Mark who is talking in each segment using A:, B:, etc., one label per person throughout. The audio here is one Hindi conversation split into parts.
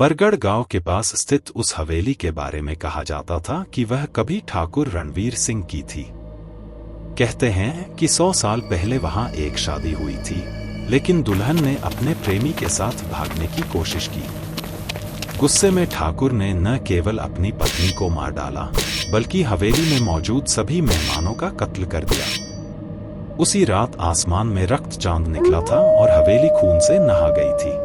A: बरगढ़ गांव के पास स्थित उस हवेली के बारे में कहा जाता था कि वह कभी ठाकुर रणवीर सिंह की थी। कहते हैं कि 100 साल पहले वहां एक शादी हुई थी, लेकिन दुल्हन ने अपने प्रेमी के साथ भागने की कोशिश की। गुस्से में ठाकुर ने न केवल अपनी पत्नी को मार डाला, बल्कि हवेली में मौजूद सभी मेहमानों का कत्ल कर दिया। उसी रात आसमान में रक्त चांद निकला था और हवेली खून से नहा गई थी।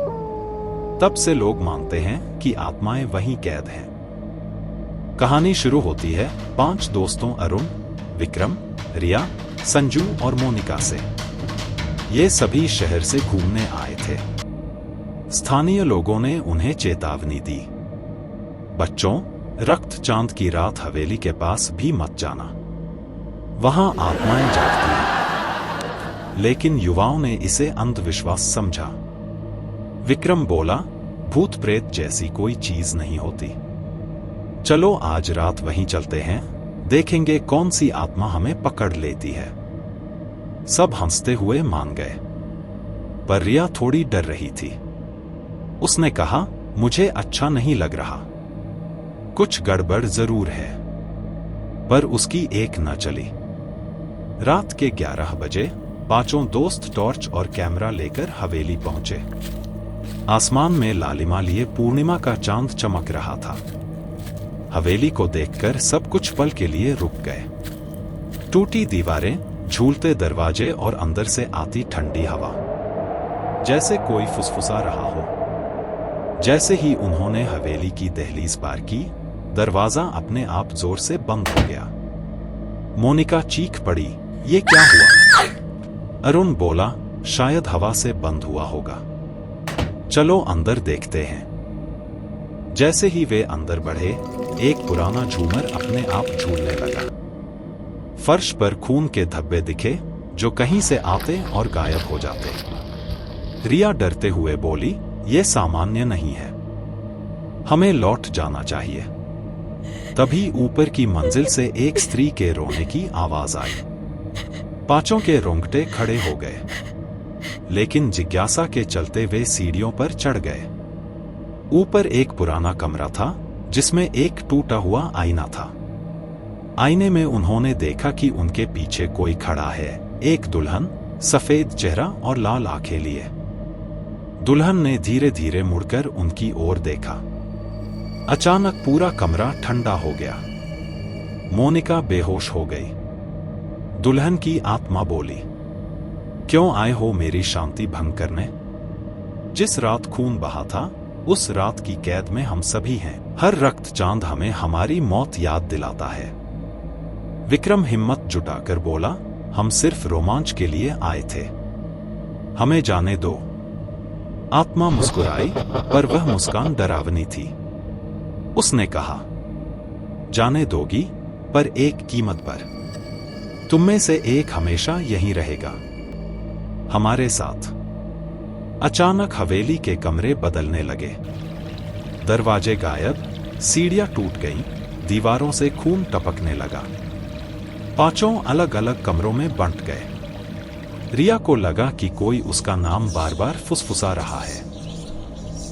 A: तब से लोग मानते हैं कि आत्माएं वहीं कैद हैं। कहानी शुरू होती है 5 दोस्तों अरुण, विक्रम, रिया, संजू और मोनिका से। ये सभी शहर से घूमने आए थे। स्थानीय लोगों ने उन्हें चेतावनी दी, बच्चों, रक्त चांद की रात हवेली के पास भी मत जाना, वहां आत्माएं जागती हैं। लेकिन युवाओं ने इसे अंधविश्वास समझा। विक्रम बोला, भूत प्रेत जैसी कोई चीज नहीं होती। चलो आज रात वहीं चलते हैं, देखेंगे कौन सी आत्मा हमें पकड़ लेती है। सब हंसते हुए मान गए, पर रिया थोड़ी डर रही थी। उसने कहा, मुझे अच्छा नहीं लग रहा, कुछ गड़बड़ जरूर है। पर उसकी एक न चली। रात के 11 बजे 5 दोस्त टॉर्च और कैमरा लेकर हवेली पहुंचे। आसमान में लालिमा लिए पूर्णिमा का चांद चमक रहा था। हवेली को देखकर सब कुछ पल के लिए रुक गए। टूटी दीवारें, झूलते दरवाजे और अंदर से आती ठंडी हवा, जैसे कोई फुसफुसा रहा हो। जैसे ही उन्होंने हवेली की दहलीज पार की, दरवाजा अपने आप जोर से बंद हो गया। मोनिका चीख पड़ी, ये क्या हुआ? अरुण बोला, शायद हवा से बंद हुआ होगा, चलो अंदर देखते हैं। जैसे ही वे अंदर बढ़े, एक पुराना झूमर अपने आप झूलने लगा। फर्श पर खून के धब्बे दिखे, जो कहीं से आते और गायब हो जाते। रिया डरते हुए बोली, यह सामान्य नहीं है, हमें लौट जाना चाहिए। तभी ऊपर की मंजिल से एक स्त्री के रोने की आवाज आई। 5 के रोंगटे खड़े हो गए, लेकिन जिज्ञासा के चलते वे सीढ़ियों पर चढ़ गए। ऊपर एक पुराना कमरा था, जिसमें एक टूटा हुआ आईना था। आईने में उन्होंने देखा कि उनके पीछे कोई खड़ा है, एक दुल्हन, सफेद चेहरा और लाल आंखें लिए। दुल्हन ने धीरे धीरे मुड़कर उनकी ओर देखा। अचानक पूरा कमरा ठंडा हो गया। मोनिका बेहोश हो गई। दुल्हन की आत्मा बोली, क्यों आए हो मेरी शांति भंग करने? जिस रात खून बहा था, उस रात की कैद में हम सभी हैं। हर रक्त चांद हमें हमारी मौत याद दिलाता है। विक्रम हिम्मत जुटाकर बोला, हम सिर्फ रोमांच के लिए आए थे, हमें जाने दो। आत्मा मुस्कुराई, पर वह मुस्कान डरावनी थी। उसने कहा, जाने दोगी, पर एक कीमत पर। तुम में से एक हमेशा यहीं रहेगा, हमारे साथ। अचानक हवेली के कमरे बदलने लगे। दरवाजे गायब, सीढ़ियां टूट गईं, दीवारों से खून टपकने लगा। 5 अलग अलग कमरों में बंट गए। रिया को लगा कि कोई उसका नाम बार बार फुसफुसा रहा है।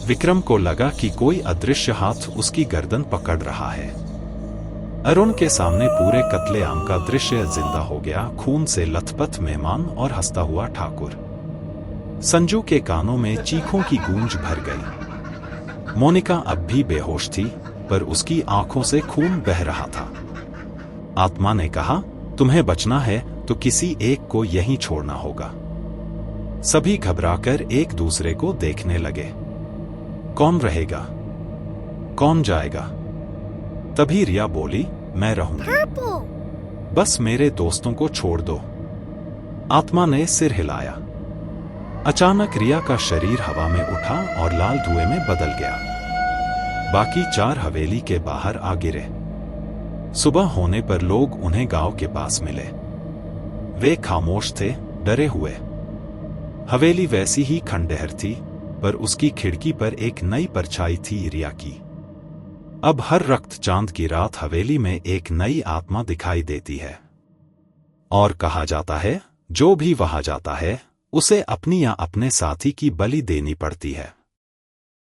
A: विक्रम को लगा कि कोई अदृश्य हाथ उसकी गर्दन पकड़ रहा है। अरुण के सामने पूरे कत्लेआम का दृश्य जिंदा हो गया, खून से लथपथ मेहमान और हंसता हुआ ठाकुर। संजू के कानों में चीखों की गूंज भर गई। मोनिका अब भी बेहोश थी, पर उसकी आंखों से खून बह रहा था। आत्मा ने कहा, तुम्हें बचना है तो किसी एक को यहीं छोड़ना होगा। सभी घबराकर एक दूसरे को देखने लगे। कौन रहेगा, कौन जाएगा? तभी रिया बोली, मैं रहूंगी, बस मेरे दोस्तों को छोड़ दो। आत्मा ने सिर हिलाया। अचानक रिया का शरीर हवा में उठा और लाल धुएं में बदल गया। बाकी 4 हवेली के बाहर आ गिरे। सुबह होने पर लोग उन्हें गांव के पास मिले। वे खामोश थे, डरे हुए। हवेली वैसी ही खंडहर थी, पर उसकी खिड़की पर एक नई परछाई थी, रिया की। अब हर रक्त चांद की रात हवेली में एक नई आत्मा दिखाई देती है। और कहा जाता है, जो भी वहां जाता है, उसे अपनी या अपने साथी की बलि देनी पड़ती है।